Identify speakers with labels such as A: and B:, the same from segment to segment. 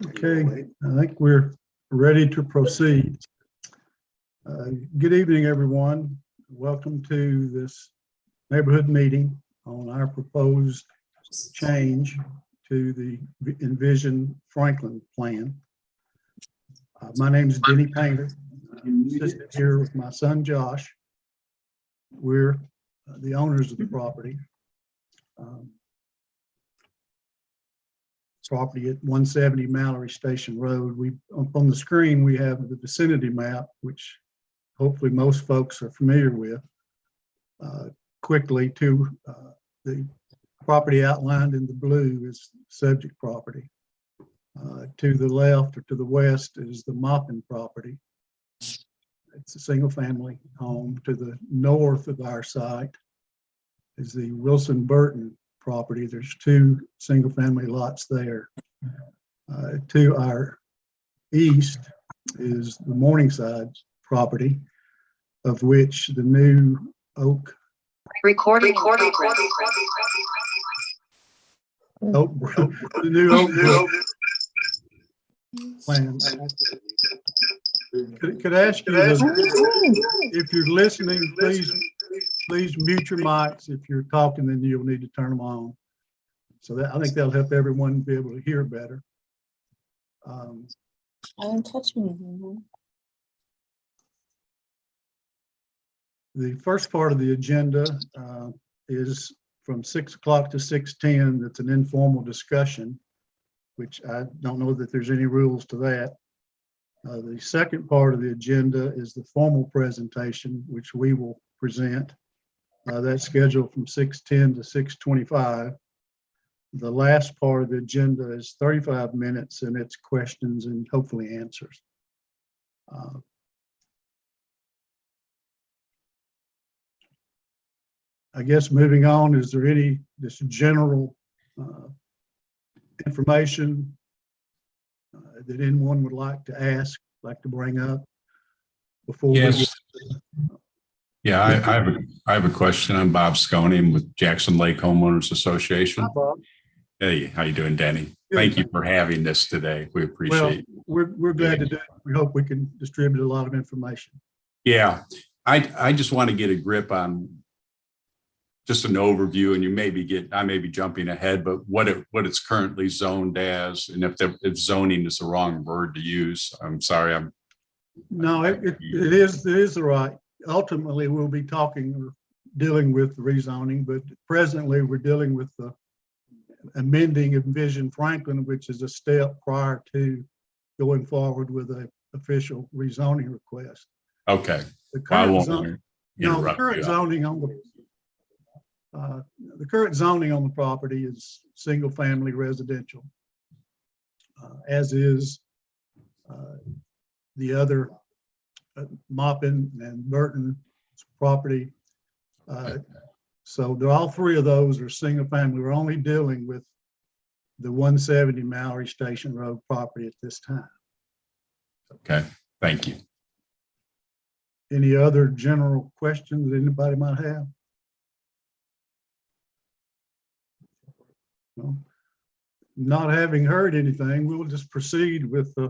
A: Okay, I think we're ready to proceed. Good evening, everyone. Welcome to this neighborhood meeting on our proposed change to the Envision Franklin plan. My name is Denny Painter. I'm sitting here with my son, Josh. We're the owners of the property. Property at 170 Mallory Station Road. Up on the screen, we have the vicinity map, which hopefully most folks are familiar with. Quickly to the property outlined in the blue is subject property. To the left or to the west is the Maupin property. It's a single family home. To the north of our site is the Wilson Burton property. There's two single family lots there. To our east is the Morningside property, of which the new Oak
B: Recording.
A: the new Oak plan. Could I ask you if you're listening, please mute your mics. If you're talking, then you'll need to turn them on. So that, I think that'll help everyone be able to hear better.
C: I didn't touch anything.
A: The first part of the agenda is from 6 o'clock to 6:10. That's an informal discussion, which I don't know that there's any rules to that. The second part of the agenda is the formal presentation, which we will present. That's scheduled from 6:10 to 6:25. The last part of the agenda is 35 minutes, and it's questions and hopefully answers. I guess moving on, is there any just general information that anyone would like to ask, like to bring up before we
D: Yes. Yeah, I have a question. I'm Bob Sconey. I'm with Jackson Lake Homeowners Association.
A: Hi, Bob.
D: Hey, how you doing, Danny?
A: Good.
D: Thank you for having this today. We appreciate it.
A: We're glad to do it. We hope we can distribute a lot of information.
D: Yeah, I just want to get a grip on just an overview, and I may be jumping ahead, but what it's currently zoned as, and if zoning is the wrong word to use, I'm sorry.
A: No, it is the right. Ultimately, we'll be talking or dealing with rezoning, but presently we're dealing with the amending Envision Franklin, which is a step prior to going forward with an official rezoning request.
D: Okay.
A: The
D: I
A: current
D: won't
A: zoning,
D: interrupt you.
A: The current zoning on the property is single family residential, as is the other Maupin and Burton property. So all three of those are single family. We're only dealing with the 170 Mallory Station Road property at this time.
D: Okay, thank you.
A: Any other general questions that anybody might have? No. Not having heard anything, we'll just proceed with the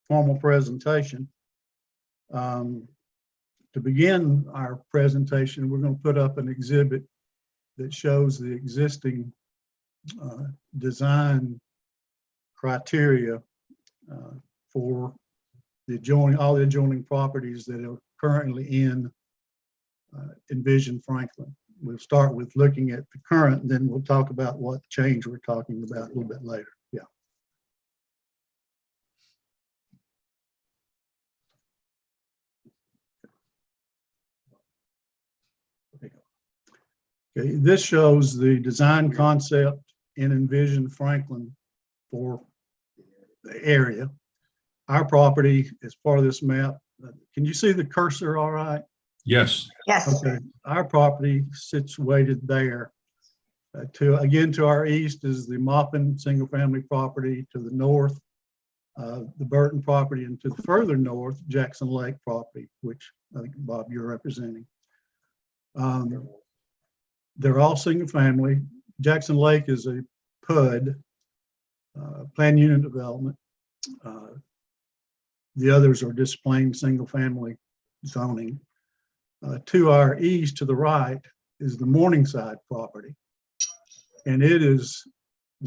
A: formal presentation. To begin our presentation, we're going to put up an exhibit that shows the existing design criteria for all the adjoining properties that are currently in Envision Franklin. We'll start with looking at the current, and then we'll talk about what change we're talking about a little bit later. Yeah. Okay, this shows the design concept in Envision Franklin for the area. Our property is part of this map. Can you see the cursor all right?
D: Yes.
B: Yes.
A: Okay, our property situated there. To our east is the Maupin single family property. To the north, the Burton property, and to the further north, Jackson Lake property, which I think, Bob, you're representing. They're all single family. Jackson Lake is a PUD, planned unit development. The others are just plain single-family zoning. To our east, to the right, is the Morningside property. And it is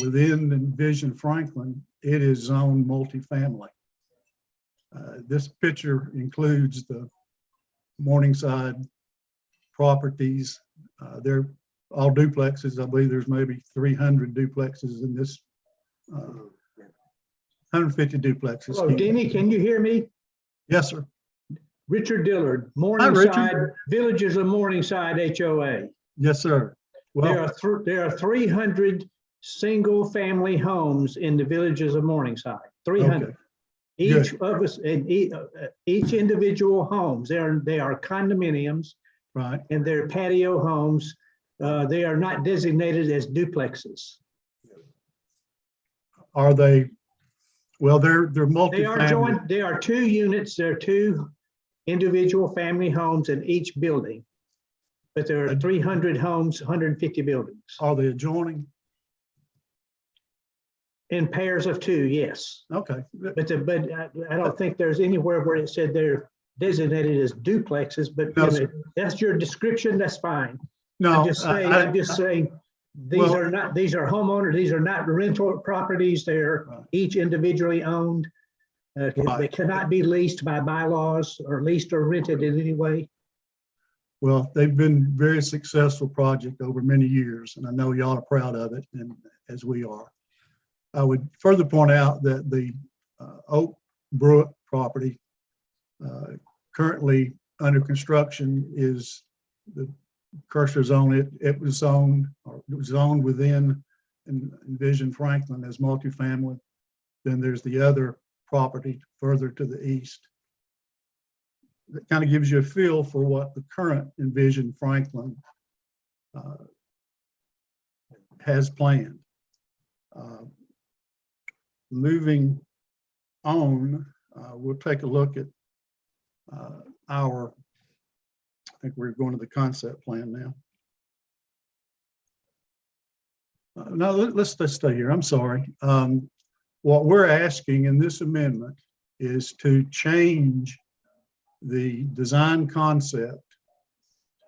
A: within Envision Franklin, it is zoned multifamily. This picture includes the Morningside properties. They're all duplexes. I believe there's maybe 300 duplexes in this, 150 duplexes.
B: Hello, Denny, can you hear me?
A: Yes, sir.
B: Richard Dillard,
A: Richard.
B: Morningside, Villages of Morningside HOA.
A: Yes, sir.
B: There
A: Well,
B: are 300 single-family homes in the Villages of Morningside, 300.
A: okay,
B: Each of us, and each individual homes, they are condominiums
A: right.
B: and they're patio homes. They are not designated as duplexes.
A: Are they, well, they're
B: They are
A: multifamily.
B: joint, they are 2 units, there are 2 individual family homes in each building. But there are 300 homes, 150 buildings.
A: Are they adjoining?
B: In pairs of 2, yes.
A: Okay,
B: But I don't think there's anywhere where it said they're designated as duplexes, but
A: No,
B: you know,
A: sir.
B: that's your description, that's fine.
A: no.
B: I'm just saying, these
A: Well-
B: are not, these are homeowners, these are not rental properties, they're
A: Right.
B: each individually owned. They
A: Right.
B: cannot be leased by bylaws or leased or rented in any way.
A: Well, they've been very successful project over many years, and I know y'all are proud of it, and as we are. I would further point out that the Oak Brook property currently under construction is the cursor zone. It was zoned, or it was zoned within Envision Franklin as multifamily. Then there's the other property further to the east. That kind of gives you a feel for what the current Envision Franklin has planned. Moving on, we'll take a look at I think we're going to the concept plan now. No, let's stay here. I'm sorry. What we're asking in this amendment is to change the design concept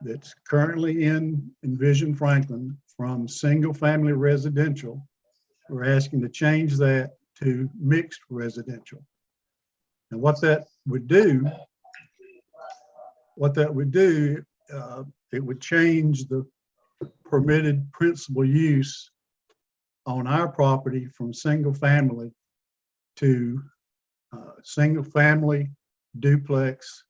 A: that's currently in Envision Franklin from single-family residential. We're asking to change that to mixed residential. And what that would do, it would change the permitted principal use on our property from single family to single family, duplex,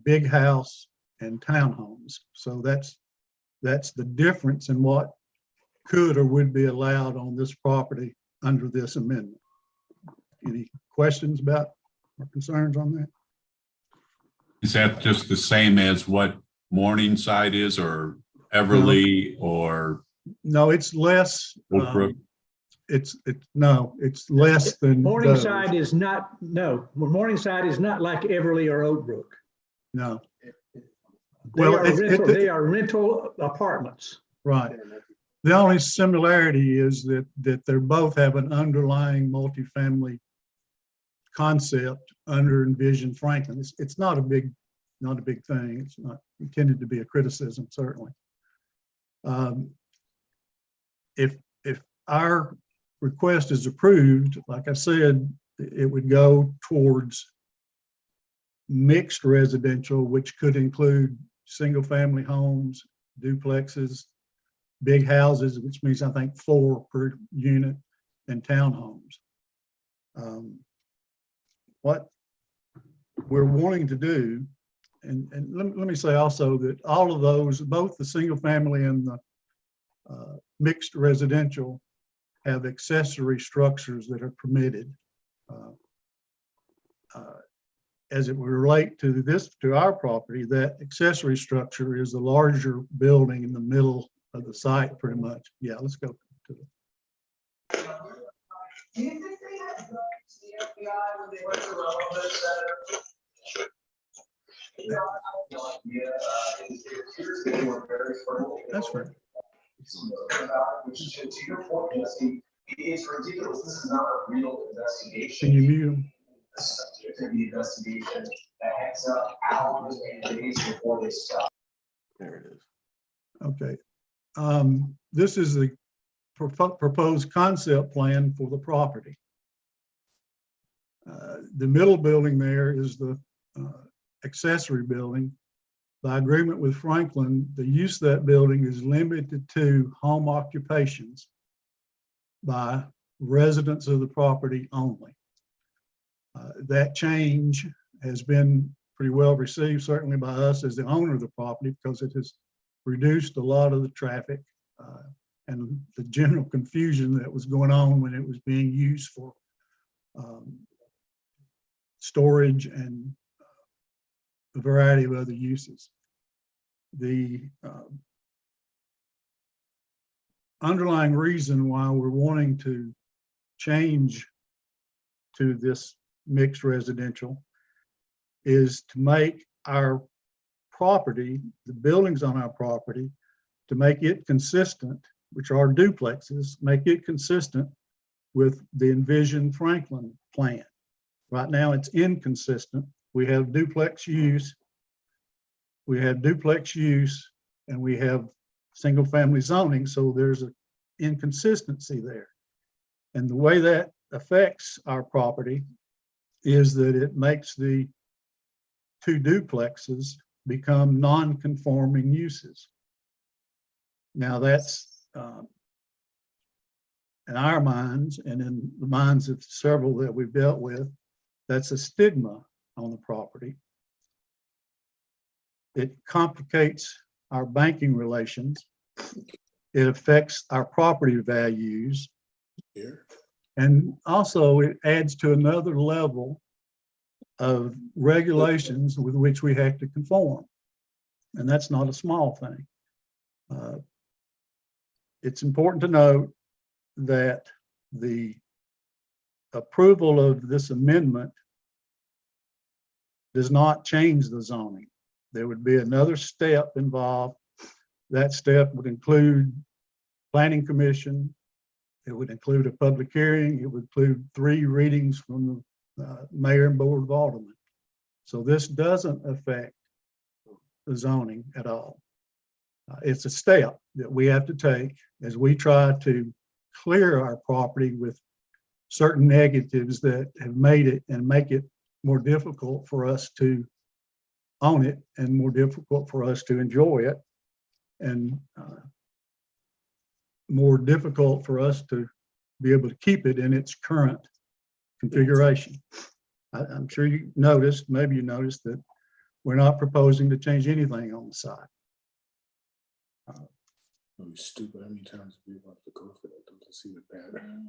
A: big house, and townhomes. So that's the difference in what could or would be allowed on this property under this amendment. Any questions about or concerns on that?
D: Is that just the same as what Morningside is, or Everly, or
A: No, it's less.
D: Oak Brook?
A: It's less than
B: Morningside
A: those.
B: is not, no, Morningside is not like Everly or Oak Brook.
A: No,
B: They
A: Well,
B: they are rental apartments.
A: right. The only similarity is that they both have an underlying multifamily concept under Envision Franklin. It's not a big thing. It's not intended to be a criticism, certainly. If our request is approved, like I said, it would go towards mixed residential, which could include single-family homes, duplexes, big houses, which means I think 4 per unit, and townhomes. What we're wanting to do, and let me say also that all of those, both the single family and the mixed residential, have accessory structures that are permitted. As it would relate to our property, that accessory structure is the larger building in the middle of the site, pretty much. Yeah, let's go to the. That's right.
E: Which, to your point, Jesse, it It's ridiculous. This is not a real investigation.
A: Can you mute them?
E: The subject of the investigation that heads up hours and days before they stop.
A: There it is. Okay. This is the proposed concept plan for the property. The middle building there is the accessory building. By agreement with Franklin, the use of that building is limited to home occupations by residents of the property only. That change has been pretty well received, certainly by us as the owner of the property, because it has reduced a lot of the traffic and the general confusion that was going on when it was being used for storage and a variety of other uses. The underlying reason why we're wanting to change to this mixed residential is to make our property, the buildings on our property, to make it consistent, which are duplexes, make it consistent with the envisioned Franklin plan. Right now it's inconsistent. We have duplex use, and we have single family zoning, so there's an inconsistency there. And the way that affects our property is that it makes the two duplexes become non-conforming uses. Now that's in our minds and in the minds of several that we've dealt with, that's a stigma on the property. It complicates our banking relations. It affects our property values. And also it adds to another level of regulations with which we have to conform. And that's not a small thing. It's important to note that the approval of this amendment does not change the zoning. There would be another step involved. That step would include planning commission. It would include a public hearing. It would include 3 readings from the mayor and board of aldermen. So this doesn't affect the zoning at all. It's a step that we have to take as we try to clear our property with certain negatives that have made it and make it more difficult for us to own it and more difficult for us to enjoy it, and more difficult for us to be able to keep it in its current configuration. I'm sure you noticed, maybe you noticed, that we're not proposing to change anything on the side.
F: Stupid. How many times have you want to go for that? Don't you see the pattern?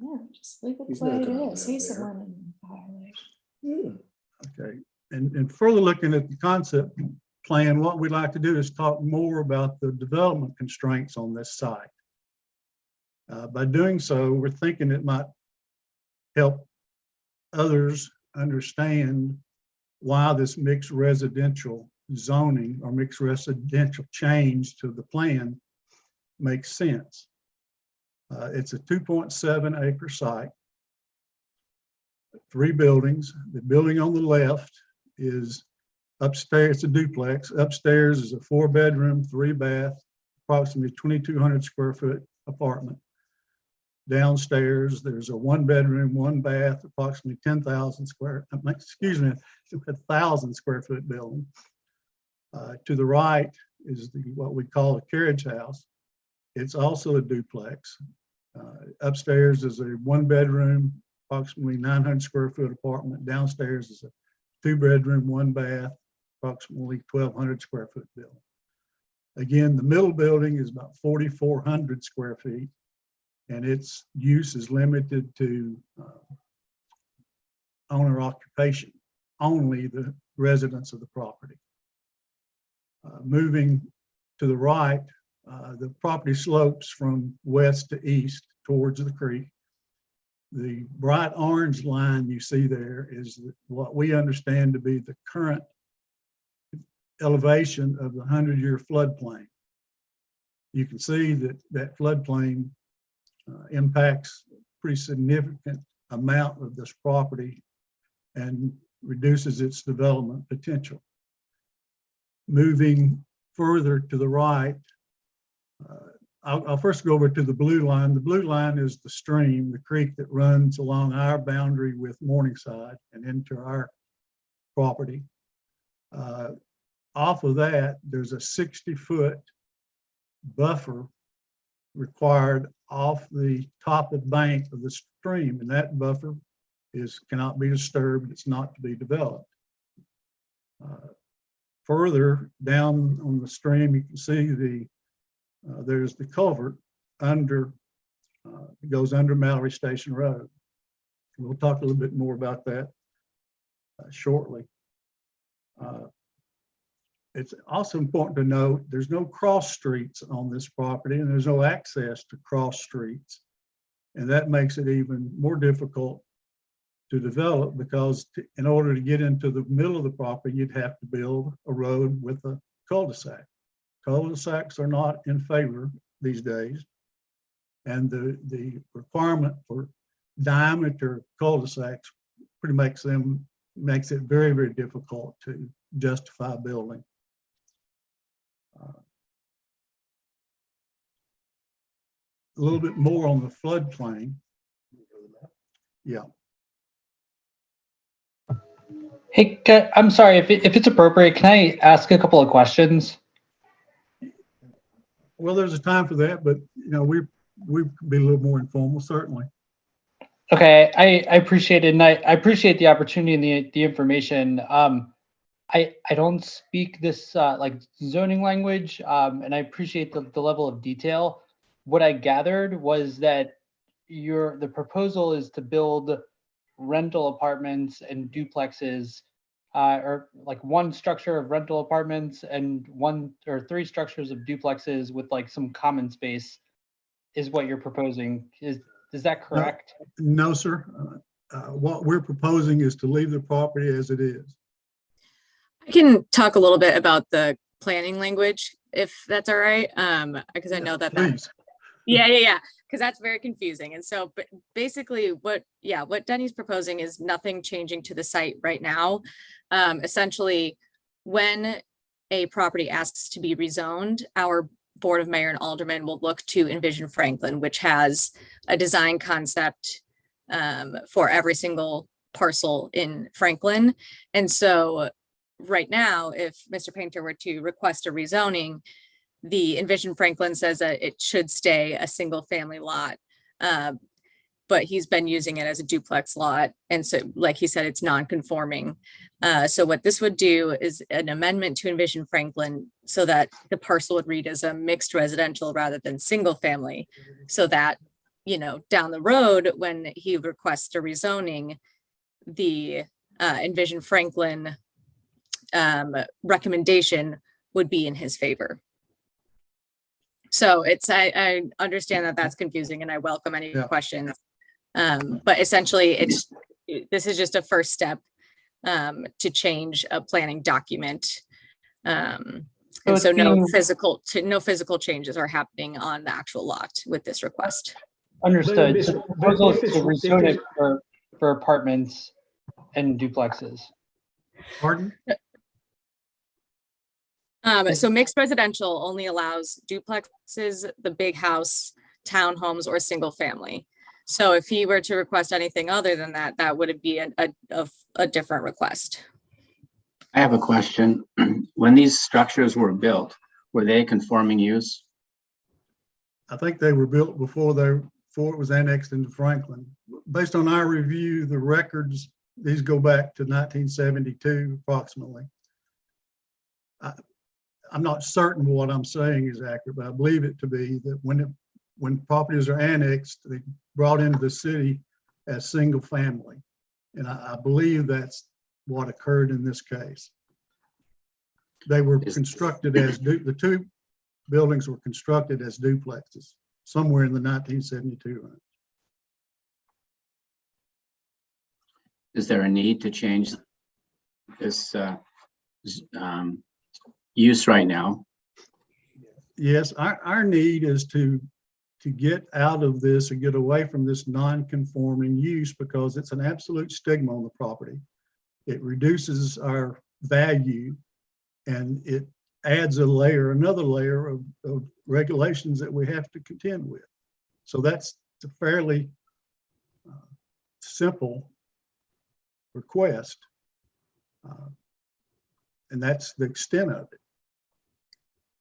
C: Yeah, just leave it
F: He's
C: the way
F: not
C: it
F: gonna
C: is.
F: live
C: He's the
F: there.
C: one in violation.
F: Yeah.
A: Okay, and further looking at the concept plan, what we'd like to do is talk more about the development constraints on this site. By doing so, we're thinking it might help others understand why this mixed residential zoning or mixed residential change to the plan makes sense. It's a 2.7 acre site, 3 buildings. The building on the left is upstairs, it's a duplex. Upstairs is a 4-bedroom, 3-bath, approximately 2,200 square foot apartment. Downstairs, there's a 1-bedroom, 1-bath, approximately 10,000 square, excuse me, 1,000 square foot building. To the right is what we call a carriage house. It's also a duplex. Upstairs is a 1-bedroom, approximately 900 square foot apartment. Downstairs is a 2-bedroom, 1-bath, approximately 1,200 square foot building. Again, the middle building is about 4,400 square feet, and its use is limited to owner occupation, only the residents of the property. Moving to the right, the property slopes from west to east towards the creek. The bright orange line you see there is what we understand to be the current elevation of the 100-year floodplain. You can see that that floodplain impacts pretty significant amount of this property and reduces its development potential. Moving further to the right, I'll first go over to the blue line. The blue line is the stream, the creek that runs along our boundary with Morningside and into our property. Off of that, there's a 60-foot buffer required off the top of the bank of the stream, and that buffer cannot be disturbed. It's not to be developed. Further down on the stream, you can see there's the culvert under, it goes under Mallory Station Road. We'll talk a little bit more about that shortly. It's also important to note there's no cross streets on this property and there's no access to cross streets. And that makes it even more difficult to develop because in order to get into the middle of the property, you'd have to build a road with a cul-de-sac. Cul-de-sacs are not in favor these days. And the requirement for diameter cul-de-sacs pretty makes it very, very difficult to justify building. A little bit more on the floodplain. Yeah.
G: Hey, I'm sorry, if it's appropriate, can I ask a couple of questions?
A: Well, there's a time for that, but you know, we be a little more informal, certainly.
G: Okay, I appreciate it, and I appreciate the opportunity and the information. I don't speak this like zoning language, and I appreciate the level of detail. What I gathered was that the proposal is to build rental apartments and duplexes, or like one structure of rental apartments and 1 or 3 structures of duplexes with like some common space is what you're proposing. Is that correct?
A: No, sir. What we're proposing is to leave the property as it is.
H: I can talk a little bit about the planning language, if that's all right, because I know that
A: Please.
H: yeah, because that's very confusing. And so, but basically what Denny's proposing is nothing changing to the site right now. Essentially, when a property asks to be rezoned, our Board of Mayor and Aldermen will look to Envision Franklin, which has a design concept for every single parcel in Franklin. And so right now, if Mr. Painter were to request a rezoning, the Envision Franklin says that it should stay a single family lot, but he's been using it as a duplex lot. And so, like he said, it's non-conforming. So what this would do is an amendment to Envision Franklin so that the parcel would read as a mixed residential rather than single family. So that, you know, down the road, when he requests a rezoning, the Envision Franklin recommendation would be in his favor. So I understand that that's confusing and I welcome any questions. But essentially this is just a first step to change a planning document. And so no physical changes are happening on the actual lot with this request.
G: Understood.
B: But
G: So the proposal is to rezone it for apartments and duplexes.
A: Pardon?
H: So mixed residential only allows duplexes, the big house, townhomes, or single family. So if he were to request anything other than that, that would be a different request.
I: I have a question. When these structures were built, were they conforming use?
A: I think they were built before it was annexed into Franklin. Based on our review, the records, these go back to 1972 approximately. I'm not certain what I'm saying is accurate, but I believe it to be that when properties are annexed, they brought into the city as single family. And I believe that's what occurred in this case. They were constructed as, the 2 buildings were constructed as duplexes somewhere in the 1972 range.
I: Is there a need to change this use right now?
A: Yes, our need is to to get out of this or get away from this non-conforming use because it's an absolute stigma on the property. It reduces our value and it adds another layer of regulations that we have to contend with. So that's a fairly simple request. And that's the extent of it.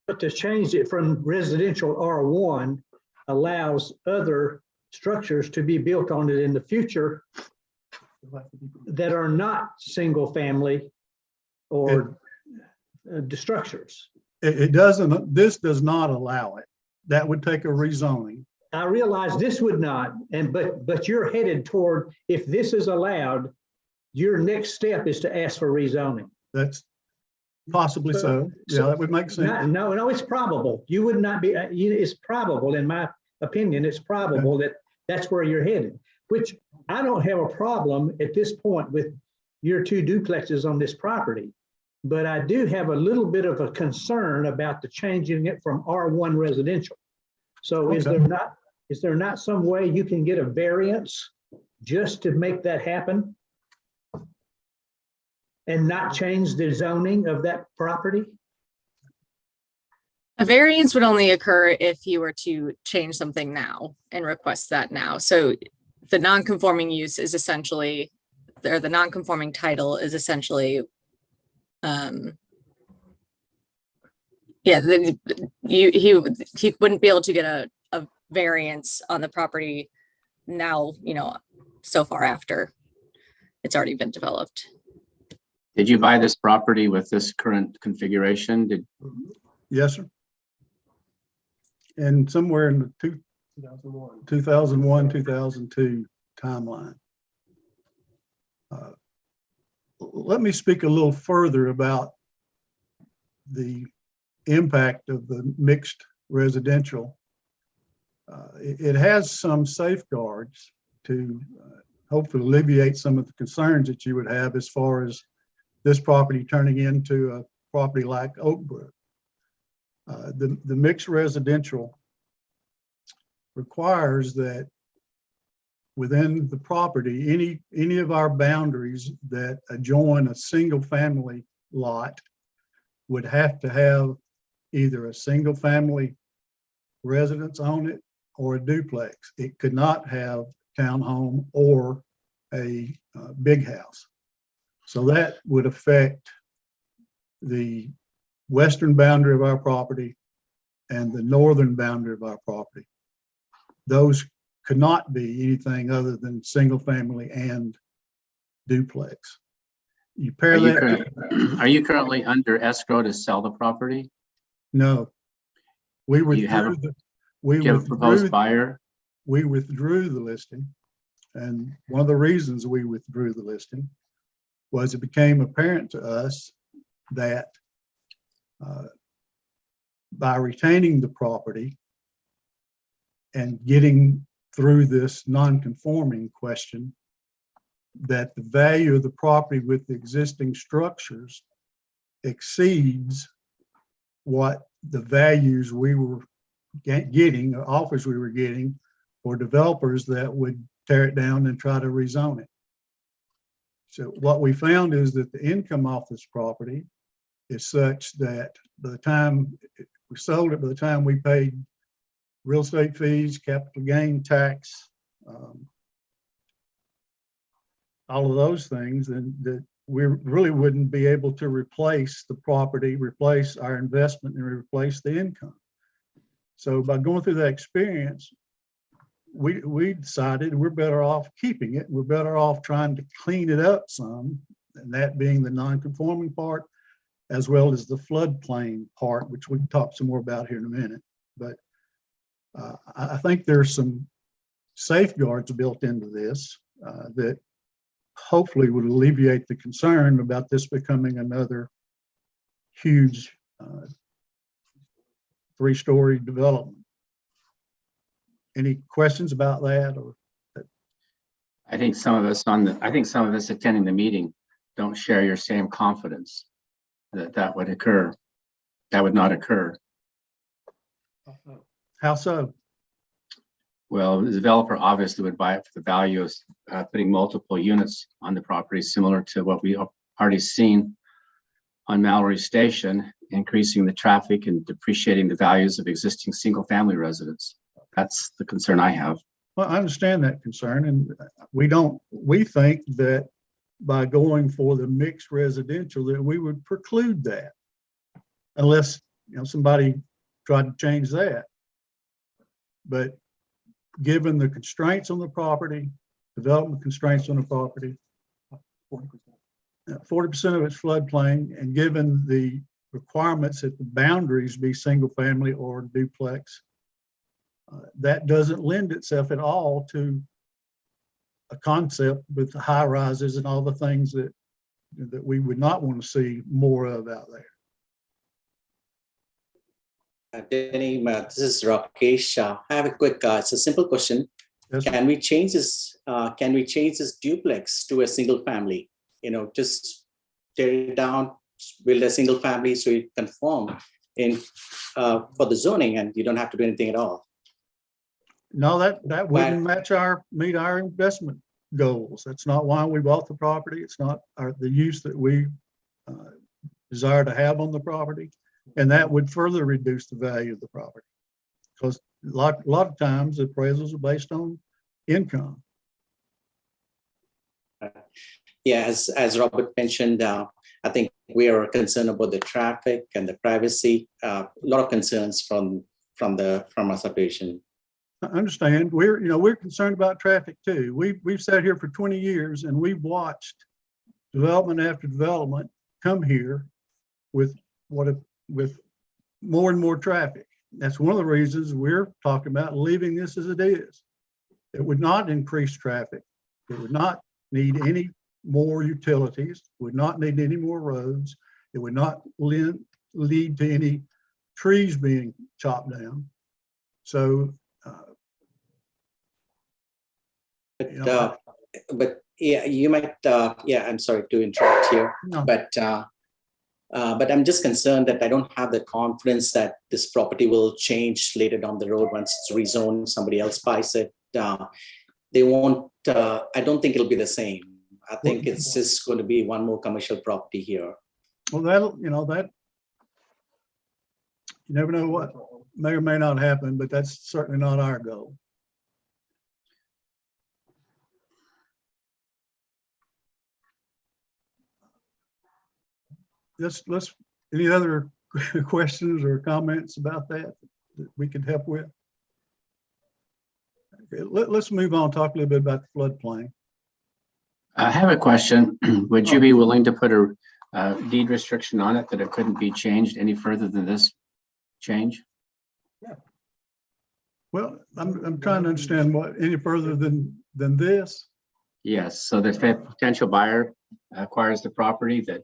B: But to change it from residential R1 allows other structures to be built on it in the future that are not single family or structures.
A: It doesn't, this does not allow it. That would take a rezoning.
B: I realize this would not, but you're headed toward, if this is allowed, your next step is to ask for rezoning.
A: That's possibly so. Yeah, that would make sense.
B: No, it's probable. You would not be, it's probable, in my opinion, it's probable that that's where you're headed, which I don't have a problem at this point with your 2 duplexes on this property. But I do have a little bit of a concern about the changing it from R1 residential. So is there not some way you can get a variance just to make that happen? And not change the zoning of that property?
H: A variance would only occur if you were to change something now and request that now. So the non-conforming use is essentially, or the non-conforming title is essentially, yeah, he wouldn't be able to get a variance on the property now, so far after it's already been developed.
I: Did you buy this property with this current configuration?
A: Yes, sir. And somewhere in the 2001, 2002 timeline. Let me speak a little further about the impact of the mixed residential. It has some safeguards to hopefully alleviate some of the concerns that you would have as far as this property turning into a property like Oak Brook. The mixed residential requires that within the property, any of our boundaries that adjoin a single family lot would have to have either a single family residence on it or a duplex. It could not have townhome or a big house. So that would affect the western boundary of our property and the northern boundary of our property. Those could not be anything other than single family and duplex. You pair that.
I: Are you currently under escrow to sell the property?
A: No. We
I: Do you have
A: withdrew
I: a proposed buyer?
A: We withdrew the listing. And one of the reasons we withdrew the listing was it became apparent to us that by retaining the property and getting through this non-conforming question, that the value of the property with the existing structures exceeds what the values we were getting, or offers we were getting for developers that would tear it down and try to rezone it. So what we found is that the income off this property is such that by the time we sold it, by the time we paid real estate fees, capital gain tax, all of those things, and that we really wouldn't be able to replace the property, replace our investment, and replace the income. So by going through that experience, we decided we're better off keeping it. We're better off trying to clean it up some, and that being the non-conforming part, as well as the floodplain part, which we can talk some more about here in a minute. But I think there's some safeguards built into this that hopefully would alleviate the concern about this becoming another huge 3-story development. Any questions about that? Or
I: I think some of us attending the meeting don't share your same confidence that would occur. That would not occur.
A: how so?
I: Well, the developer obviously would buy it for the value of putting multiple units on the property, similar to what we have already seen on Mallory Station, increasing the traffic and depreciating the values of existing single-family residents. That's the concern I have.
A: Well, I understand that concern, and we think that by going for the mixed residential, that we would preclude that. Unless, somebody tried to change that. But given the constraints on the property, development constraints on the property, 40% of it's floodplain, and given the requirements that the boundaries be single family or duplex, that doesn't lend itself at all to a concept with the high rises and all the things that we would not want to see more of out there.
J: Denny, this is Rakesh. I have a quick, it's a simple question.
A: Yes,
J: Can we change this? Can we change this duplex to a single family? Just tear it down, build a single family so it conform in for the zoning, and you don't have to do anything at all.
A: no, that wouldn't meet our investment goals. That's not why we bought the property. It's not the use that we desire to have on the property. And that would further reduce the value of the property. Because a lot of times the appraisals are based on income.
J: Yeah, as Robert mentioned, I think we are concerned about the traffic and the privacy. A lot of concerns from our subdivision.
A: I understand. We're concerned about traffic too. We've sat here for 20 years and we've watched development after development come here with more and more traffic. That's one of the reasons we're talking about leaving this as it is. It would not increase traffic. It would not need any more utilities, would not need any more roads. It would not lead to any trees being chopped down. So,
J: but yeah, you might, I'm sorry to interrupt here,
A: no.
J: but I'm just concerned that I don't have the confidence that this property will change later down the road once it's rezoned, somebody else buys it. They won't, I don't think it'll be the same. I think it's just going to be one more commercial property here.
A: Well, that you never know what may or may not happen, but that's certainly not our goal. Any other questions or comments about that we could help with? Okay, let's move on, talk a little bit about the floodplain.
I: I have a question. Would you be willing to put a deed restriction on it that it couldn't be changed any further than this change?
A: Well, I'm trying to understand what any further than this.
I: Yes, so if a potential buyer acquires the property, that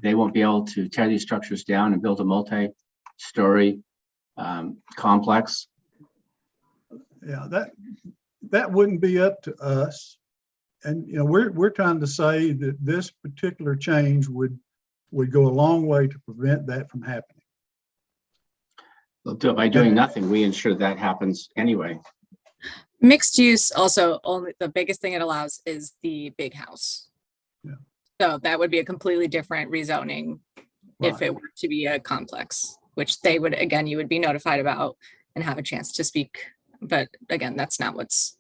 I: they won't be able to tear these structures down and build a multi-story complex.
A: Yeah, that wouldn't be up to us. And we're trying to say that this particular change would go a long way to prevent that from happening.
I: By doing nothing, we ensure that happens anyway.
H: Mixed use also, only the biggest thing it allows is the big house.
A: Yeah.
H: So that would be a completely different rezoning if
A: Right.
H: it were to be a complex, which they would, again, you would be notified about and have a chance to speak. But again, that's not what's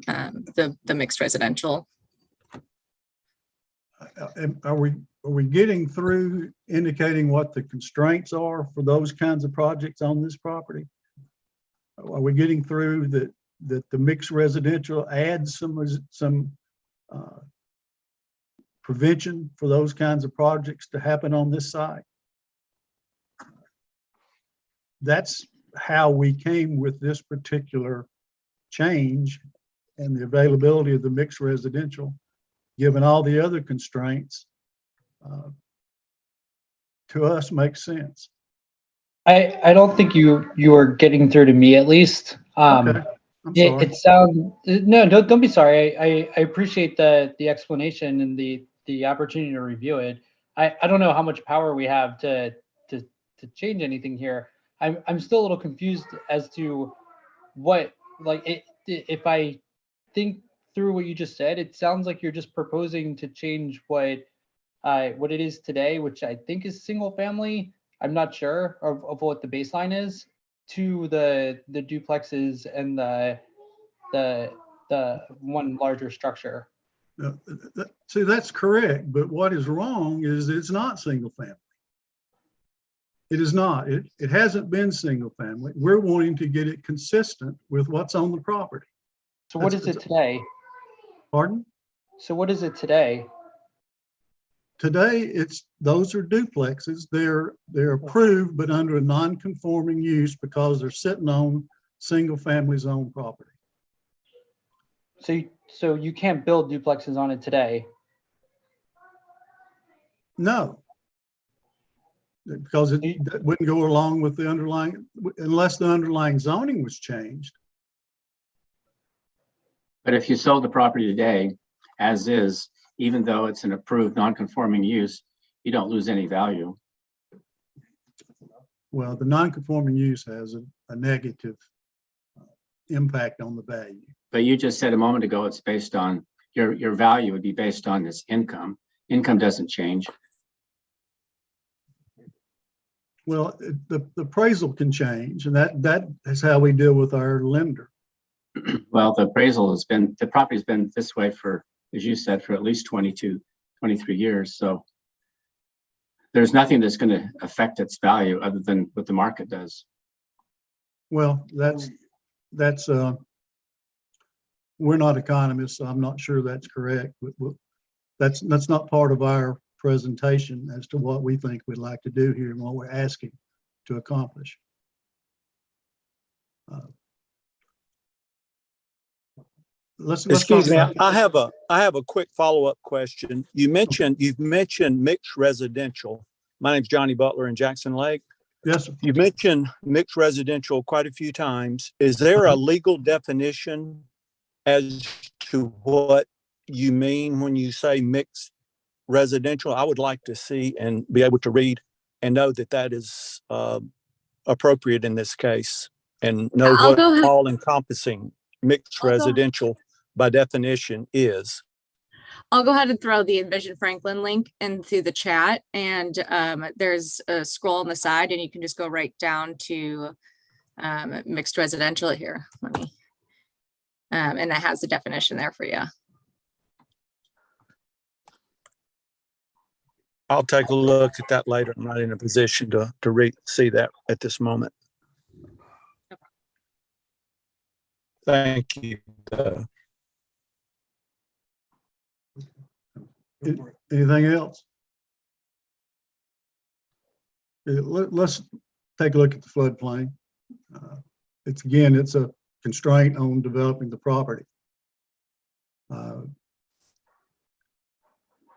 H: the mixed residential.
A: Are we getting through indicating what the constraints are for those kinds of projects on this property? Are we getting through that the mixed residential adds some prevention for those kinds of projects to happen on this site? That's how we came with this particular change and the availability of the mixed residential, given all the other constraints, to us makes sense.
G: I don't think you are getting through to me, at least.
A: Okay, I'm sorry.
G: It sounds, no, don't be sorry. I appreciate the explanation and the opportunity to review it. I don't know how much power we have to change anything here. I'm still a little confused as to what, like, if I think through what you just said, it sounds like you're just proposing to change what it is today, which I think is single family. I'm not sure of what the baseline is, to the duplexes and the one larger structure.
A: See, that's correct, but what is wrong is it's not single family. It is not. It hasn't been single family. We're wanting to get it consistent with what's on the property.
G: So what is it today?
A: Pardon?
G: So what is it today?
A: Today, those are duplexes. They're approved, but under a non-conforming use because they're sitting on single family zone property.
G: So you can't build duplexes on it today.
A: No. Because it wouldn't go along with the underlying, unless the underlying zoning was changed.
I: But if you sold the property today, as is, even though it's an approved non-conforming use, you don't lose any value.
A: Well, the non-conforming use has a negative impact on the value.
I: But you just said a moment ago, it's based on, your value would be based on this income. Income doesn't change.
A: Well, the appraisal can change, and that is how we deal with our lender.
I: Well, the appraisal has been, the property's been this way for, as you said, for at least 22, 23 years. So there's nothing that's going to affect its value other than what the market does.
A: Well, that's we're not economists, so I'm not sure that's correct, but that's not part of our presentation as to what we think we'd like to do here and what we're asking to accomplish. Let's
K: Excuse me,
A: talk about-
K: I have a quick follow-up question. You've mentioned mixed residential. My name's Johnny Butler in Jackson Lake.
A: Yes, sir.
K: You've mentioned mixed residential quite a few times. Is there a legal definition as to what you mean when you say mixed residential? I would like to see and be able to read and know that that is appropriate in this case, and know
H: I'll
K: what
H: go ahead.
K: all encompassing mixed
H: I'll go-
K: residential by definition is.
H: I'll go ahead and throw the Envision Franklin link into the chat, and there's a scroll on the side and you can just go right down to mixed residential here. Let me, and that has the definition there for you.
K: I'll take a look at that later. I'm not in a position to see that at this moment. Thank you.
A: Anything else? Let's take a look at the floodplain. It's a constraint on developing the property.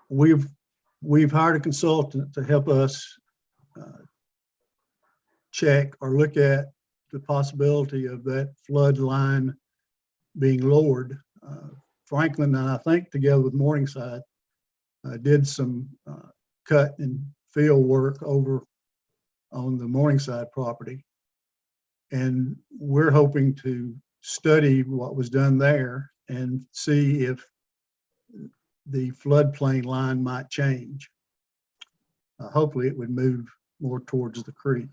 A: We've hired a consultant to help us check or look at the possibility of that flood line being lowered. Franklin and I think together with Morningside did some cut and field work over on the Morningside property. And we're hoping to study what was done there and see if the floodplain line might change. Hopefully it would move more towards the creek.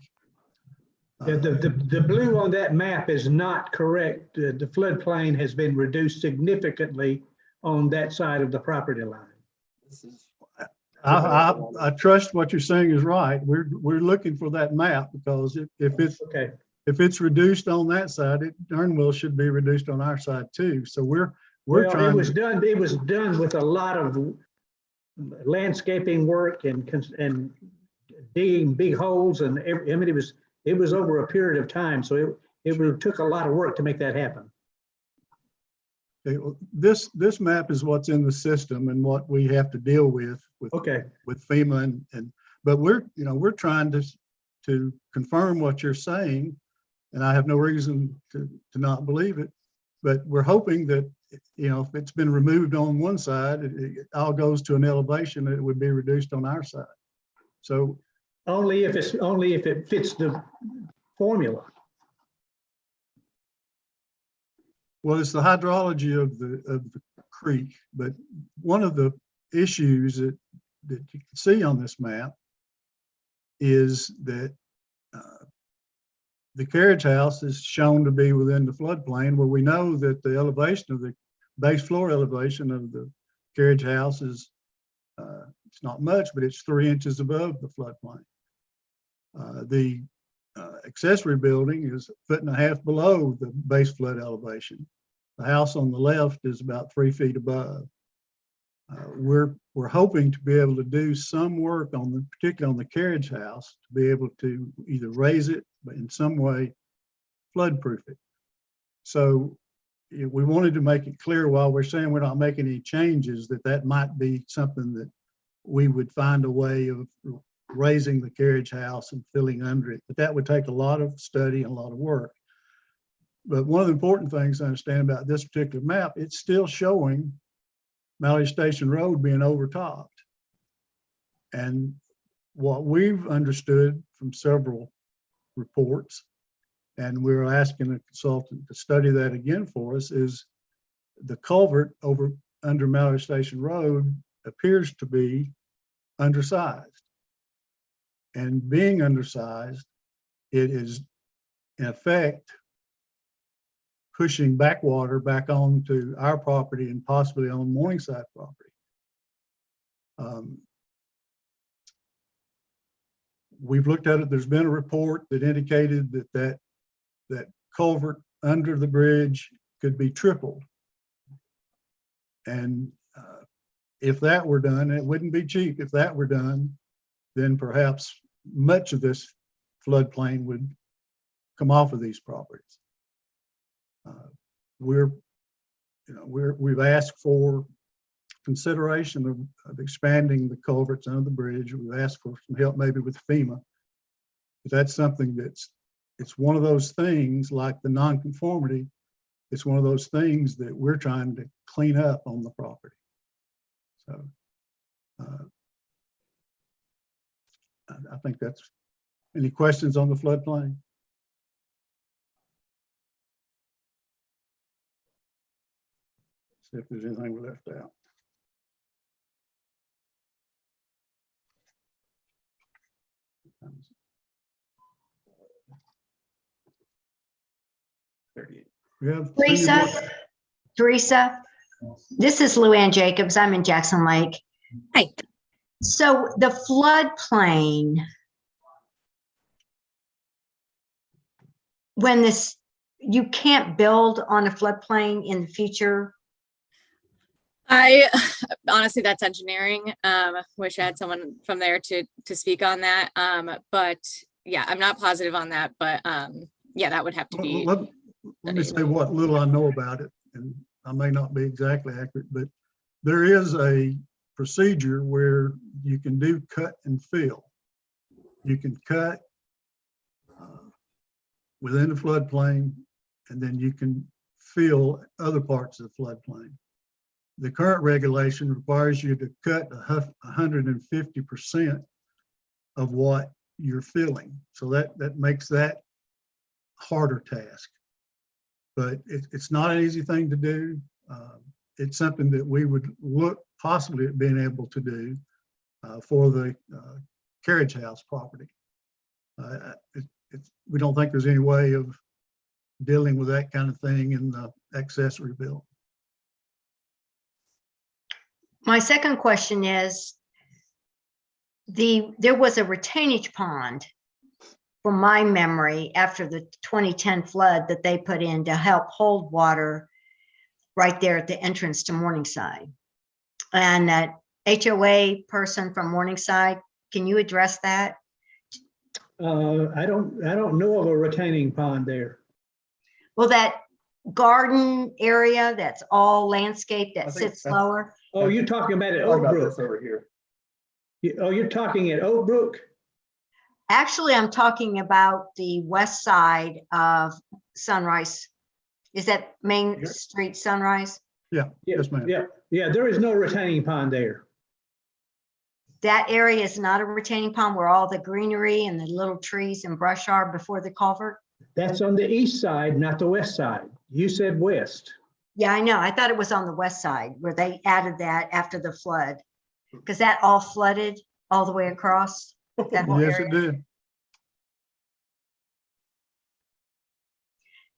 B: The blue on that map is not correct. The floodplain has been reduced significantly on that side of the property line.
A: I trust what you're saying is right. We're looking for that map because
B: Okay.
A: if it's reduced on that side, Durnwell should be reduced on our side too. So we're
B: Well,
A: trying.
B: it was done with a lot of landscaping work and digging big holes, and it was over a period of time. So it took a lot of work to make that happen.
A: This map is what's in the system and what we have to deal with
B: Okay.
A: with FEMA but we're trying to confirm what you're saying, and I have no reason to not believe it. But we're hoping that, if it's been removed on one side, it all goes to an elevation, it would be reduced on our side. So
B: Only if it fits the formula.
A: Well, it's the hydrology of the creek, but one of the issues that you can see on this map is that the carriage house is shown to be within the floodplain, where we know that the elevation of the base floor elevation of the carriage house is, it's not much, but it's 3 inches above the floodplain. The accessory building is 1.5 feet below the base flood elevation. The house on the left is about 3 feet above. We're hoping to be able to do some work on the, particularly on the carriage house, to be able to either raise it, but in some way flood-proof it. So we wanted to make it clear, while we're saying we're not making any changes, that that might be something that we would find a way of raising the carriage house and filling under it. But that would take a lot of study and a lot of work. But one of the important things to understand about this particular map, it's still showing Mallory Station Road being overtopped. And what we've understood from several reports, and we're asking a consultant to study that again for us, is the culvert over under Mallory Station Road appears to be undersized. And being undersized, it is in effect pushing backwater back onto our property and possibly on Morningside property. We've looked at it. There's been a report that indicated that that culvert under the bridge could be tripled. And if that were done, it wouldn't be cheap. If that were done, then perhaps much of this floodplain would come off of these properties. We've asked for consideration of expanding the culverts under the bridge. We've asked for some help maybe with FEMA. But that's something it's one of those things, like the nonconformity, it's one of those things that we're trying to clean up on the property. So I think that's, any questions on the floodplain? See if there's anything we left out. We have
L: Teresa, this is Luann Jacobs. I'm in Jackson Lake.
H: Hi.
L: So the floodplain, when this, you can't build on a floodplain in the future.
H: I honestly, that's engineering. Wish I had someone from there to speak on that. But yeah, I'm not positive on that, but yeah, that would have to be.
A: Let me say what little I know about it, and I may not be exactly accurate, but there is a procedure where you can do cut and fill. You can cut within the floodplain, and then you can fill other parts of the floodplain. The current regulation requires you to cut 150% of what you're filling. So that makes that harder task. But it's not an easy thing to do. It's something that we would look possibly at being able to do for the carriage house property. We don't think there's any way of dealing with that kind of thing in the accessory building.
L: My second question is, there was a retainage pond, from my memory, after the 2010 flood that they put in to help hold water right there at the entrance to Morningside. And that HOA person from Morningside, can you address that?
B: I don't know of a retaining pond there.
L: Well, that garden area that's all landscape that sits lower.
B: Oh, you're talking about at Oak Brook.
A: Over here.
B: Oh, you're talking at Oak Brook?
L: Actually, I'm talking about the west side of Sunrise. Is that Main Street Sunrise?
A: Yeah, yes, ma'am.
B: Yeah, there is no retaining pond there.
L: That area is not a retaining pond where all the greenery and the little trees and brush are before the culvert?
B: That's on the east side, not the west side. You said west.
L: Yeah, I know. I thought it was on the west side where they added that after the flood. Because that all flooded all the way across that whole
A: Yes,
L: area.
A: it did.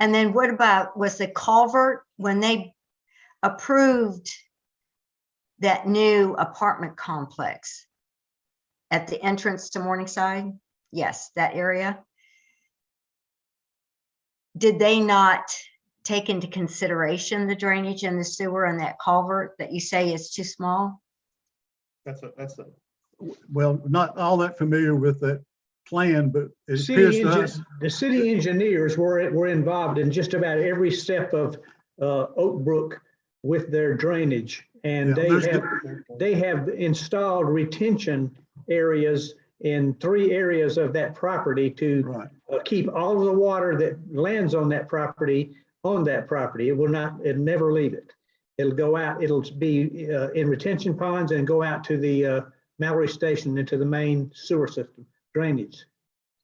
L: And then what about, was the culvert, when they approved that new apartment complex at the entrance to Morningside? Yes, that area. Did they not take into consideration the drainage and the sewer and that culvert that you say is too small?
A: Well, not all that familiar with that plan, but it appears to us.
B: The city engineers were involved in just about every step of Oak Brook with their drainage. And
A: Yeah,
B: they have installed retention areas in 3 areas of that property to
A: Right.
B: keep all of the water that lands on that property. It will not, it'll never leave it. It'll go out, it'll be in retention ponds and go out to the Mallory Station into the main sewer system drainage.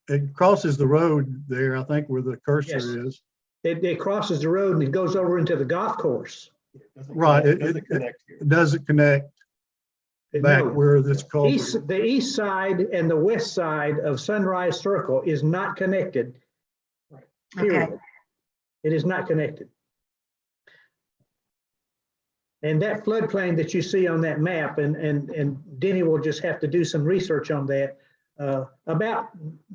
A: It crosses the road there, I think, where the cursor
B: Yes.
A: is.
B: It crosses the road and it goes over into the golf course.
A: Right. It doesn't connect back
B: No.
A: where this culvert.
B: The east side and the west side of Sunrise Circle is not connected. Period.
L: Okay.
B: It is not connected. And that floodplain that you see on that map, and Denny will just have to do some research on that. About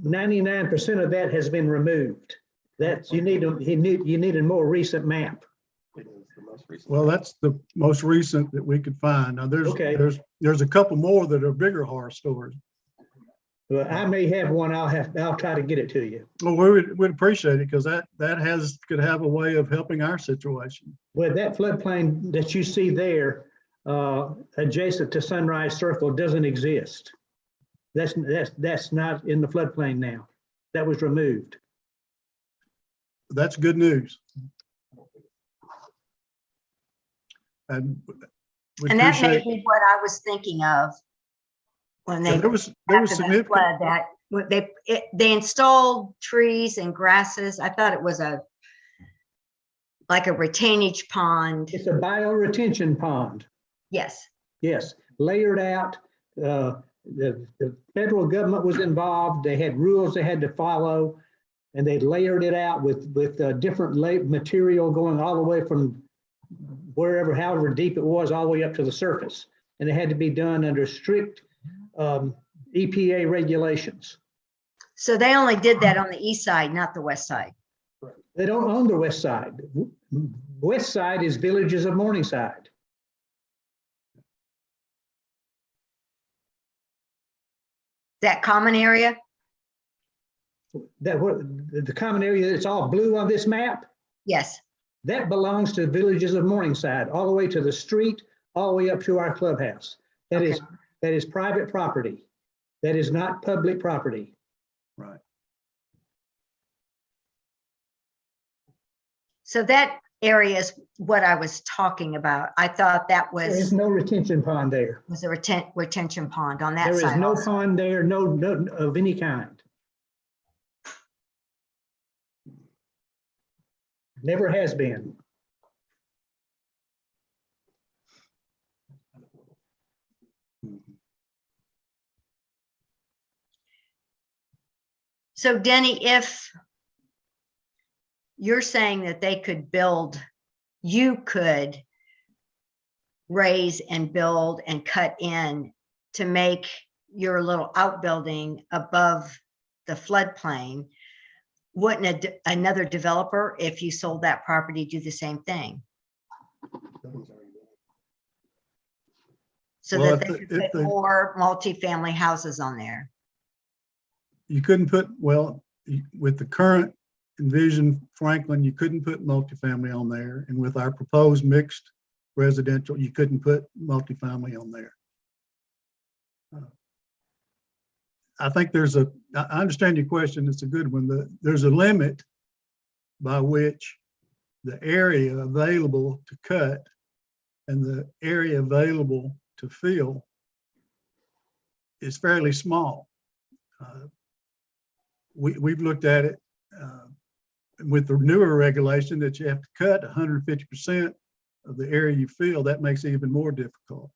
B: 99% of that has been removed. That's, you need a more recent map.
A: Well, that's the most recent that we could find. Now,
B: Okay.
A: there's a couple more that are bigger horror stories.
B: Well, I may have one. I'll try to get it to you.
A: Well, we'd appreciate it because that could have a way of helping our situation.
B: Well, that floodplain that you see there, adjacent to Sunrise Circle, doesn't exist. That's not in the floodplain now. That was removed.
A: That's good news. And we
L: And that may
A: appreciate,
L: be what I was thinking of when
A: yeah,
L: they,
A: there was
L: after the
A: significant,
L: flood, that they installed trees and grasses. I thought it was like a retainage pond.
B: It's a bioretention pond.
L: Yes.
B: Yes, layered out. The federal government was involved. They had rules they had to follow, and they layered it out with different material going all the way from wherever, however deep it was, all the way up to the surface. And it had to be done under strict EPA regulations.
L: So they only did that on the east side, not the west side.
B: They don't own the west side. West side is Villages of Morningside.
L: That common area?
B: The common area that's all blue on this map,
L: Yes.
B: that belongs to Villages of Morningside, all the way to the street, all the way up to our clubhouse. That is private property. That is not public property.
A: right.
L: So that area is what I was talking about. I thought that
B: There is
L: was
B: no retention pond there.
L: a retention pond on that
B: There is
L: side.
B: no
L: also.
B: pond there, no of any kind. Never has been.
L: So Denny, if you're saying that they could build, you could raise and build and cut in to make your little outbuilding above the floodplain, wouldn't another developer, if you sold that property, do the same thing? So
A: Well,
L: that
A: if
L: they
A: the-
L: could
A: if
L: put
A: the-
L: more multifamily houses on there.
A: You couldn't put, well, with the current Envision Franklin, you couldn't put multifamily on there. And with our proposed mixed residential, you couldn't put multifamily on there. I think I understand your question. It's a good one. There's a limit by which the area available to cut and the area available to fill is fairly small. We've looked at it. with the newer regulation that you have to cut 150% of the area you fill, that makes it even more difficult.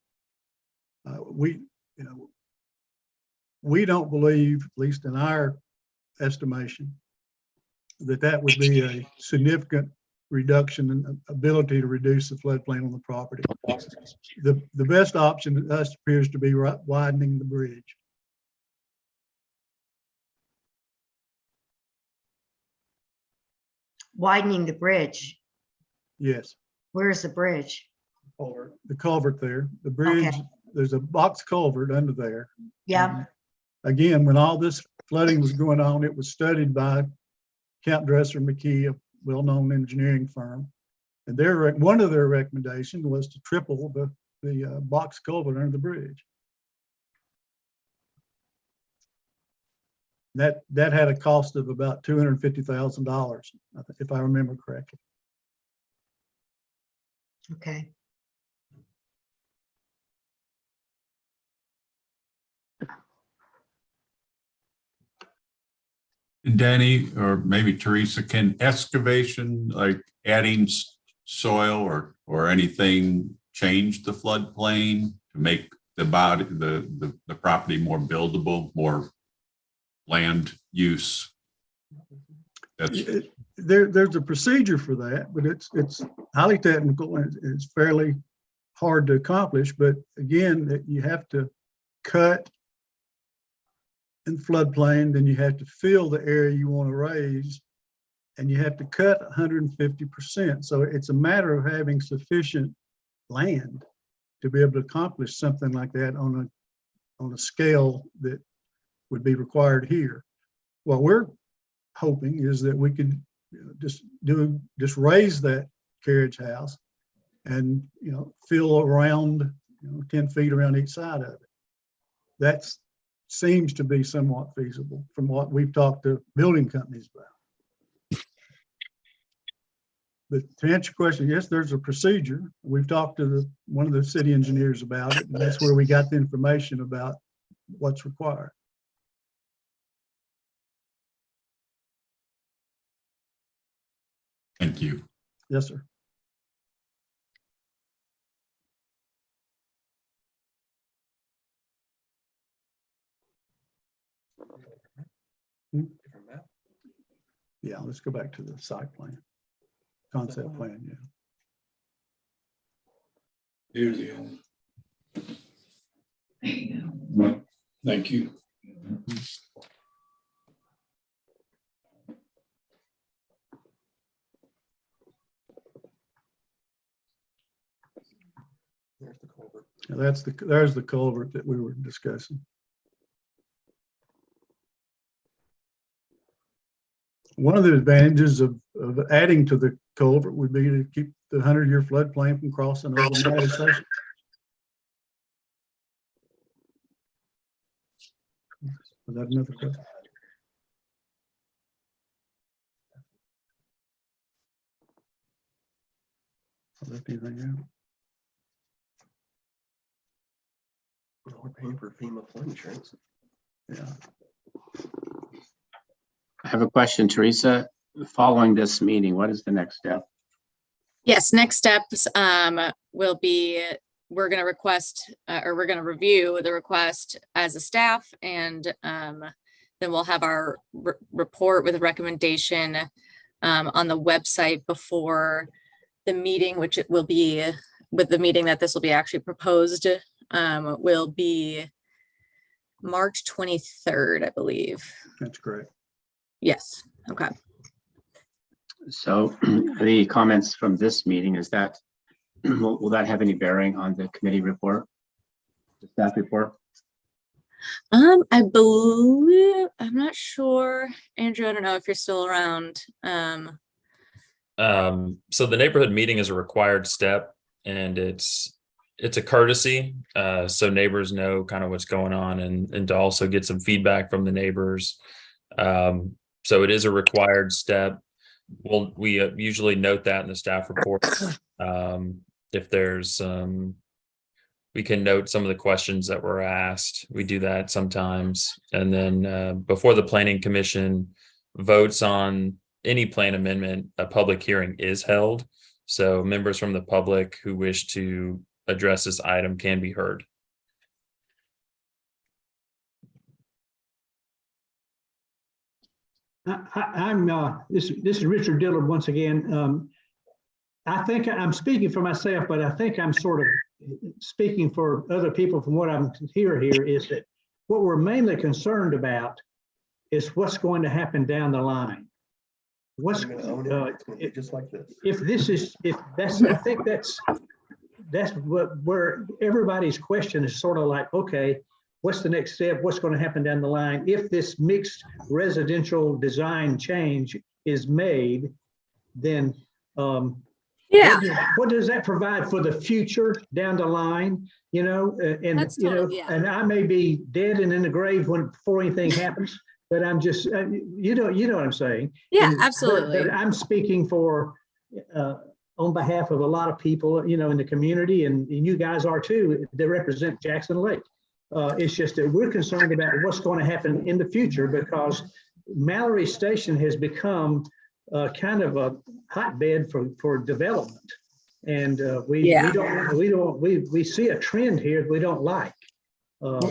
A: We don't believe, at least in our estimation, that would be a significant reduction in ability to reduce the floodplain on the property. The best option to us appears to be widening the bridge.
L: Widening the bridge.
A: Yes.
L: Where is the bridge?
A: The culvert there, the bridge,
L: Okay.
A: there's a box culvert under there.
L: Yeah,
A: Again, when all this flooding was going on, it was studied by Count Dresser McKee, a well-known engineering firm. And one of their recommendations was to triple the box culvert under the bridge. That had a cost of about $250,000, if I remember correctly.
L: okay.
D: Danny, or maybe Teresa, can excavation, like adding soil or anything, change the floodplain to make the property more buildable, more land use?
A: There's a procedure for that, but it's highly technical and it's fairly hard to accomplish. But again, you have to cut in floodplain, then you have to fill the area you want to raise, and you have to cut 150%. So it's a matter of having sufficient land to be able to accomplish something like that on a scale that would be required here. What we're hoping is that we could just raise that carriage house and fill around 10 feet around each side of it. That seems to be somewhat feasible from what we've talked to building companies about. But to answer your question, yes, there's a procedure. We've talked to one of the city engineers about it, and that's where we got the information about what's required.
D: Thank you.
A: Yes, sir. Yeah, let's go back to the site plan, concept plan, yeah.
F: Here's the end. Thank you.
A: Now there's the culvert that we were discussing. One of the advantages of adding to the culvert would be to keep the 100-year floodplain from crossing over Mallory Station. Was that another question? Left anything out?
M: We're paying for FEMA flood insurance.
A: Yeah.
I: I have a question, Teresa. Following this meeting, what is the next step?
H: Yes, next steps will be, we're going to request or we're going to review the request as a staff, and then we'll have our report with a recommendation on the website before the meeting, which it will be with the meeting that this will be actually proposed, will be March 23rd, I believe.
A: That's correct.
H: Yes. Okay.
I: So the comments from this meeting, is that, will that have any bearing on the committee report, the staff report?
H: I believe, I'm not sure. Andrew, I don't know if you're still around.
N: So the neighborhood meeting is a required step, and it's a courtesy, so neighbors know kind of what's going on, and to also get some feedback from the neighbors. So it is a required step. We usually note that in the staff report. If there's we can note some of the questions that were asked. We do that sometimes, and then before the planning commission votes on any plan amendment, a public hearing is held. So members from the public who wish to address this item can be heard.
B: This is Richard Dillard once again. I think I'm speaking for myself, but I think I'm sort of speaking for other people from what I'm here is that what we're mainly concerned about is what's going to happen down the line. What's
A: Just like this.
B: I think that's where everybody's question is sort of like, okay, what's the next step? What's going to happen down the line? If this mixed residential design change is made, then
H: Yeah.
B: what does that provide for the future down the line? You know, and
H: That's
B: you know,
H: totally, yeah.
B: and I may be dead and in the grave before anything happens, but I'm just, you know what I'm saying?
H: Yeah,
B: And-
H: absolutely.
B: but I'm speaking for, on behalf of a lot of people, you know, in the community, and you guys are too, that represent Jackson Lake. It's just that we're concerned about what's going to happen in the future, because Mallory Station has become kind of a hotbed for development. And we see a trend here we don't like.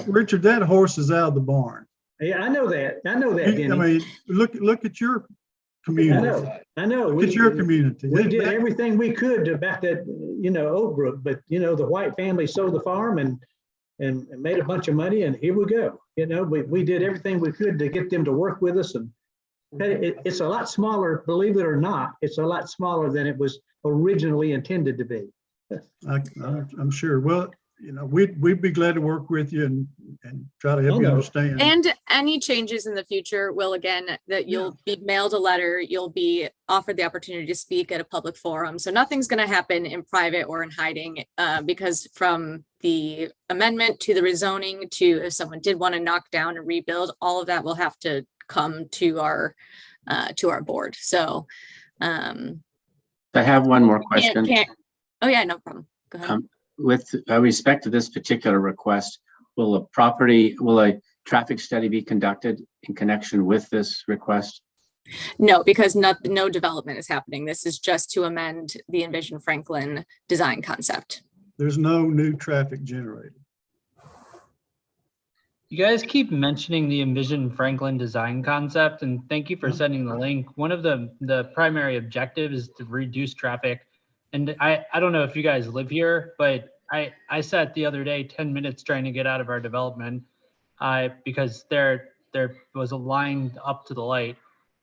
A: Richard, that horse is out of the barn.
B: Yeah, I know that. I know that,
A: I
B: Denny.
A: mean, look at your community.
B: I know.
A: Look at your community.
B: We did everything we could about that, you know, Oak Brook, but you know, the White family sold the farm and made a bunch of money, and here we go. You know, we did everything we could to get them to work with us, and it's a lot smaller, believe it or not. It's a lot smaller than it was originally intended to be.
A: I'm sure. Well, you know, we'd be glad to work with you and try to help you
B: no.
A: understand.
H: And any changes in the future will, again, that you'll be mailed a letter, you'll be offered the opportunity to speak at a public forum. So nothing's going to happen in private or in hiding, because from the amendment to the rezoning to if someone did want to knock down and rebuild, all of that will have to come to our board. So
I: I have one more question.
H: Oh yeah, no problem. Go ahead.
I: With respect to this particular request, will a traffic study be conducted in connection with this request?
H: No, because no development is happening. This is just to amend the Envision Franklin design concept.
A: There's no new traffic generated.
G: You guys keep mentioning the Envision Franklin design concept, and thank you for sending the link. One of the primary objectives is to reduce traffic. And I don't know if you guys live here, but I sat the other day 10 minutes trying to get out of our development because there was a line up to the light.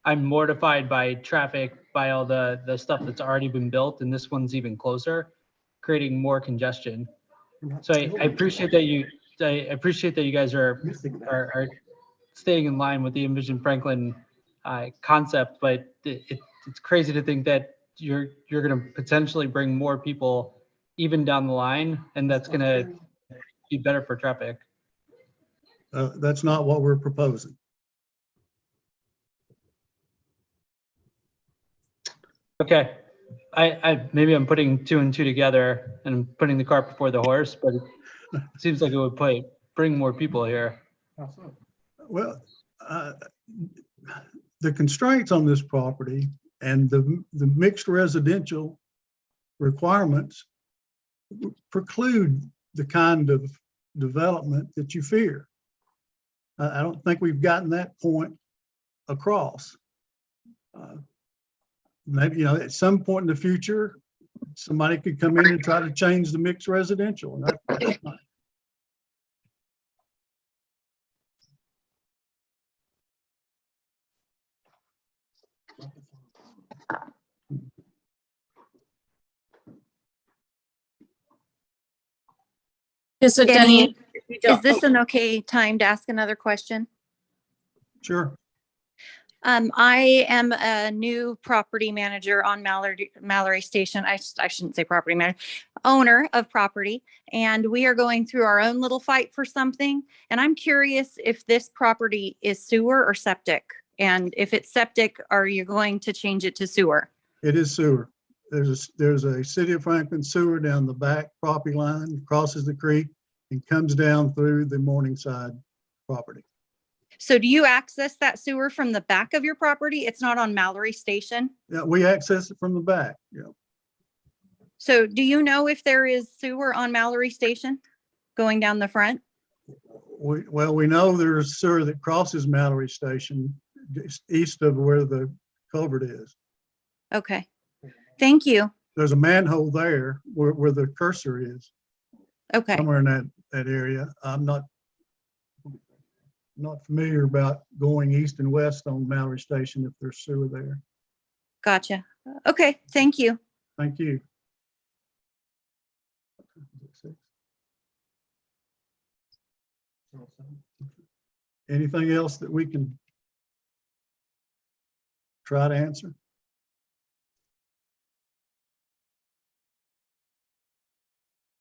G: I'm mortified by traffic, by all the stuff that's already been built, and this one's even closer, creating more congestion. So I appreciate that you guys are staying in line with the Envision Franklin concept, but it's crazy to think that you're going to potentially bring more people even down the line, and that's going to be better for traffic.
A: That's not what we're proposing.
G: Okay, I maybe I'm putting two and two together and putting the cart before the horse, but it seems like it would bring more people here.
A: Well, the constraints on this property and the mixed residential requirements preclude the kind of development that you fear. I don't think we've gotten that point across. Maybe, you know, at some point in the future, somebody could come in and try to change the mixed residential. And that's fine.
H: So
C: Denny,
H: Denny,
C: is this an okay time to ask another question?
A: Sure.
C: I am a new property manager on Mallory Station. I shouldn't say property manager, owner of property. And we are going through our own little fight for something. And I'm curious if this property is sewer or septic. And if it's septic, are you going to change it to sewer?
A: It is sewer. There's a City of Franklin sewer down the back property line, crosses the creek and comes down through the Morningside property.
C: So do you access that sewer from the back of your property? It's not on Mallory Station?
A: Yeah, we access it from the back, yeah.
C: So do you know if there is sewer on Mallory Station going down the front?
A: We know there's sewer that crosses Mallory Station just east of where the culvert is.
C: Okay, thank you.
A: There's a manhole there where the cursor is,
C: Okay,
A: somewhere in that area. I'm not familiar about going east and west on Mallory Station if there's sewer there.
C: gotcha. Okay, thank you.
A: Thank you. Anything else that we can try to answer?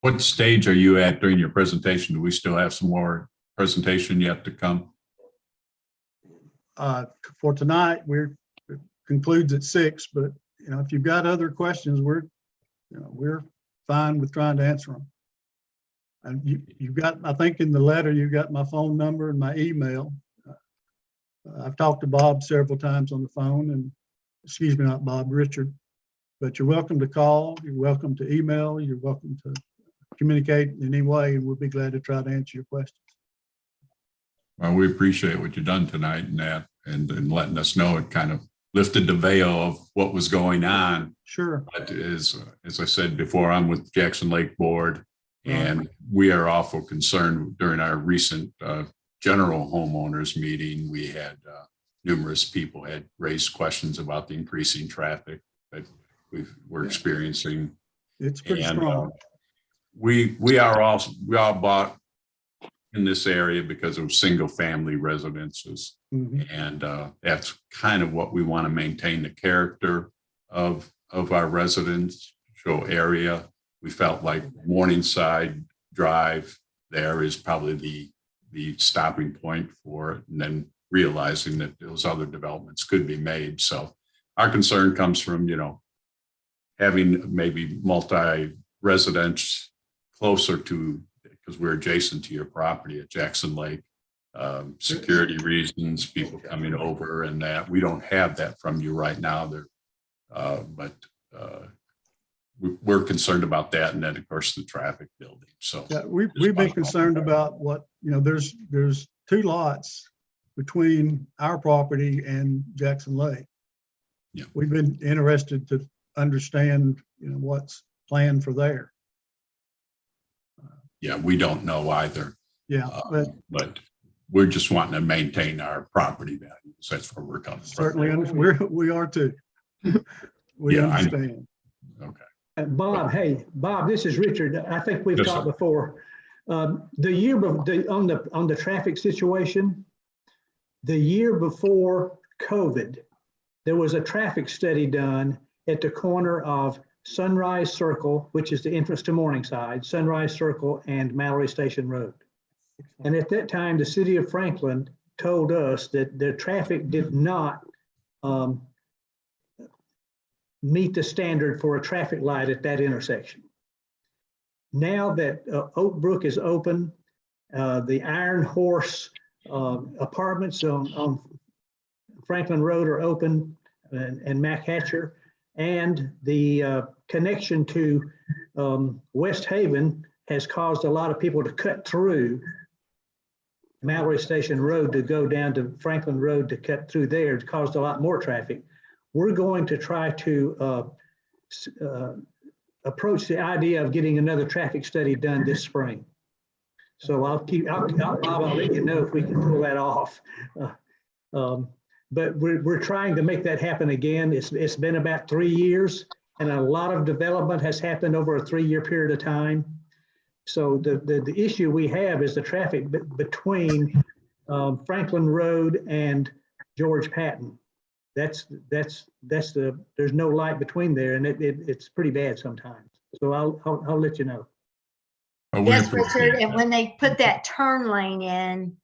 D: What stage are you at during your presentation? Do we still have some more presentation yet to come?
A: For tonight, it concludes at 6, but if you've got other questions, we're fine with trying to answer them. And you've got, I think in the letter, you got my phone number and my email. I've talked to Bob several times on the phone, and excuse me, not Bob, Richard, but you're welcome to call, you're welcome to email, you're welcome to communicate in any way, and we'll be glad to try to answer your questions.
D: Well, we appreciate what you've done tonight and that, and letting us know. It kind of lifted the veil of what was going on.
A: Sure.
D: But as I said before, I'm with Jackson Lake Board, and we are awful concerned. During our recent general homeowners meeting, we had numerous people had raised questions about the increasing traffic that we're experiencing.
A: It's pretty
D: And,
A: strong.
D: We all bought in this area because of single family residences.
A: Mhm.
D: And that's kind of what we want to maintain, the character of our residential area. We felt like Morningside Drive there is probably the stopping point for it, and then realizing that those other developments could be made. So our concern comes from, having maybe multi-residence closer to, because we're adjacent to your property at Jackson Lake. Security reasons, people coming over, and that we don't have that from you right now there. But we're concerned about that. And then of course the traffic building. So
A: Yeah, we've been concerned about what, there's 2 lots between our property and Jackson Lake.
D: Yeah.
A: We've been interested to understand, what's planned for there.
D: yeah, we don't know either.
A: Yeah,
D: But we're just wanting to maintain our property values. That's where we're coming from.
A: certainly, we are too. We
D: Yeah, I know.
A: understand.
D: Okay.
B: Bob, hey, Bob, this is Richard. I think we've
D: Yes,
B: talked
D: sir.
B: before. The year on the traffic situation, the year before COVID, there was a traffic study done at the corner of Sunrise Circle, which is the entrance to Morningside, Sunrise Circle and Mallory Station Road. And at that time, the city of Franklin told us that their traffic did not meet the standard for a traffic light at that intersection. Now that Oak Brook is open, the Iron Horse apartments on Franklin Road are open, and Mac Hatcher, and the connection to West Haven has caused a lot of people to cut through Mallory Station Road to go down to Franklin Road to cut through there. It's caused a lot more traffic. We're going to try to approach the idea of getting another traffic study done this spring. So I'll let you know if we can pull that off. But we're trying to make that happen again. It's been about 3 years, and a lot of development has happened over a 3-year period of time. So the issue we have is the traffic between Franklin Road and George Patton. There's no light between there, and it's pretty bad sometimes. So I'll let you know.
L: Yes, Richard, and when they put that turn lane in,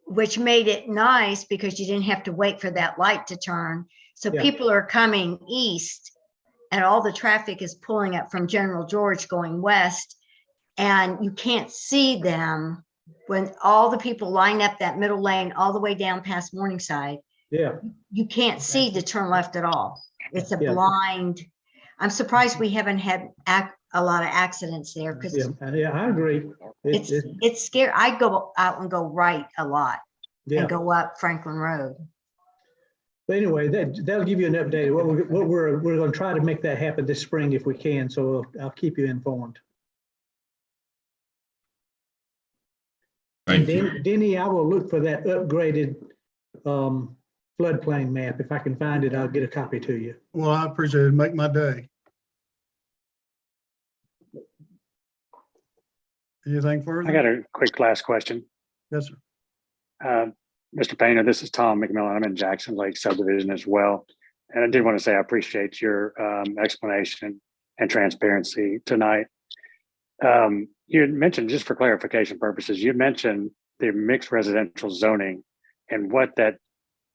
L: which made it nice because you didn't have to wait for that light to turn. So
B: Yeah.
L: people are coming east and all the traffic is pulling up from General George going west, and you can't see them when all the people line up that middle lane all the way down past Morningside,
B: Yeah,
L: you can't see to turn left at all. It's a
B: Yeah.
L: blind. I'm surprised we haven't had a lot of accidents there because
B: yeah, I agree.
L: it's scary. I go out and go right a lot
B: Yeah.
L: and go up Franklin Road.
B: But anyway, that'll give you an update. We're going to try to make that happen this spring if we can. So I'll keep you informed. And
D: Thank you.
B: Denny, I will look for that upgraded floodplain map. If I can find it, I'll get a copy to you.
A: Well, I appreciate it. Make my day. Anything further?
O: I got a quick last question.
A: Yes, sir.
O: Mr. Painter, this is Tom McMillan. I'm in Jackson Lake subdivision as well. And I did want to say I appreciate your explanation and transparency tonight. You had mentioned, just for clarification purposes, you mentioned the mixed residential zoning and what that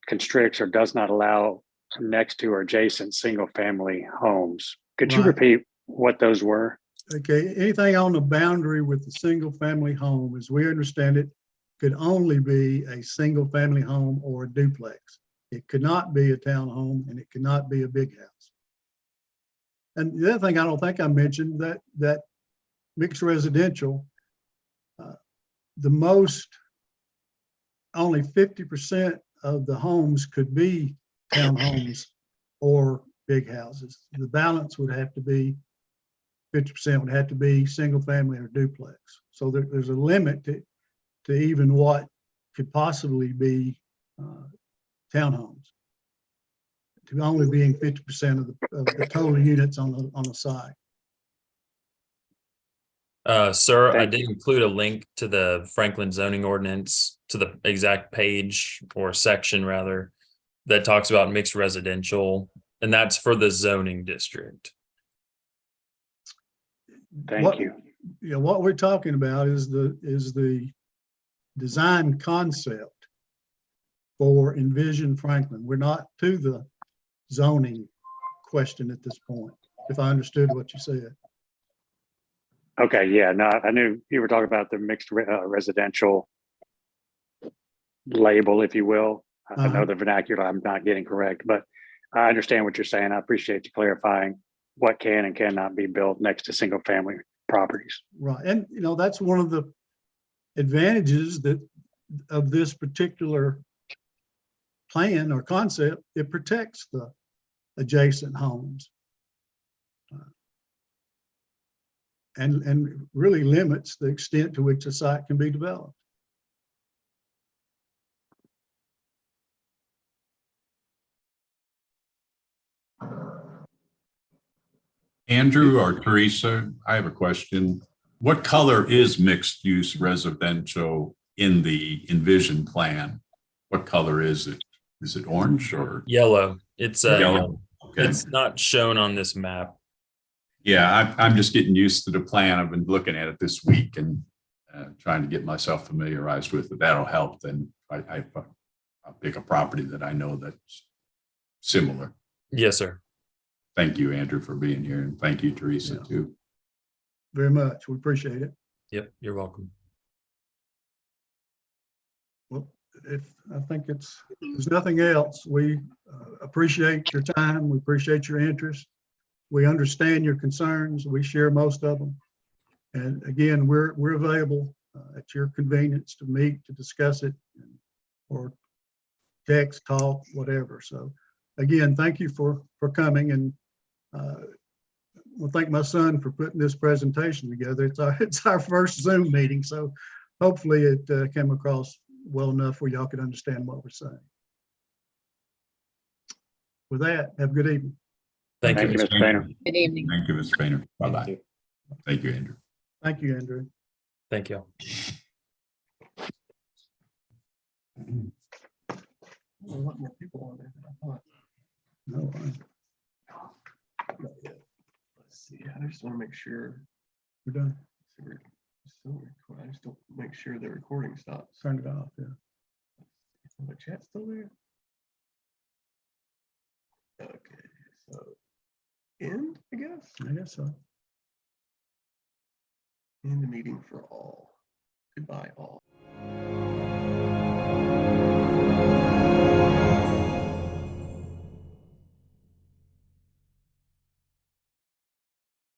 O: constricts or does not allow next to or adjacent single family homes. Could you
A: Right.
O: repeat what those were?
A: Okay, anything on the boundary with the single family home, as we understand it, could only be a single family home or a duplex. It could not be a townhome and it could not be a big house. And the other thing I don't think I mentioned, that mixed residential, the most, only 50% of the homes could be townhomes or big houses. The balance would have to be 50% would have to be single family or duplex. So there's a limit to even what could possibly be townhomes, to only being 50% of the total units on the site.
N: Sir, I did include a link to the Franklin zoning ordinance, to the exact page or section rather, that talks about mixed residential, and that's for the zoning district.
O: Thank you.
A: Yeah, what we're talking about is the design concept for Envision Franklin. We're not to the zoning question at this point, if I understood what you said.
O: Okay, yeah, no, I knew you were talking about the mixed residential label, if you will. I know the vernacular I'm not getting correct, but I understand what you're saying. I appreciate you clarifying what can and cannot be built next to single family properties.
A: Right, and that's one of the advantages of this particular plan or concept. It protects the adjacent homes and really limits the extent to which a site can be developed.
D: Andrew or Teresa, I have a question. What color is mixed use residential in the Envision plan? What color is it? Is it orange or?
N: Yellow. It's
D: Yellow. Okay.
N: It's not shown on this map.
D: Yeah, I'm just getting used to the plan. I've been looking at it this week and trying to get myself familiarized with it. That'll help. Then I'll pick a property that I know that's similar.
N: Yes, sir.
D: Thank you, Andrew, for being here, and thank you, Teresa, too.
A: Very much. We appreciate it.
N: Yep, you're welcome.
A: Well, I think there's nothing else. We appreciate your time. We appreciate your interest. We understand your concerns. We share most of them. And again, we're available at your convenience to meet, to discuss it, or text, talk, whatever. So again, thank you for coming, and we'll thank my son for putting this presentation together. It's our first Zoom meeting, so hopefully it came across well enough where y'all could understand what we're saying. With that, have a good evening.
N: Thank you,
O: Mr. Painter.
H: Good evening.
D: Thank you, Mr. Painter. Bye-bye. Thank you, Andrew.
A: Thank you, Andrew.
N: Thank you.
M: A lot more people on there than I thought.
A: No,
M: Let's see, I just want to make sure.
A: we're done.
M: I just don't make sure the recording stops.
A: Turn it off. Yeah.
M: Is the chat still there? Okay, so end, I guess.
A: I guess so.
M: End the meeting for all. Goodbye all.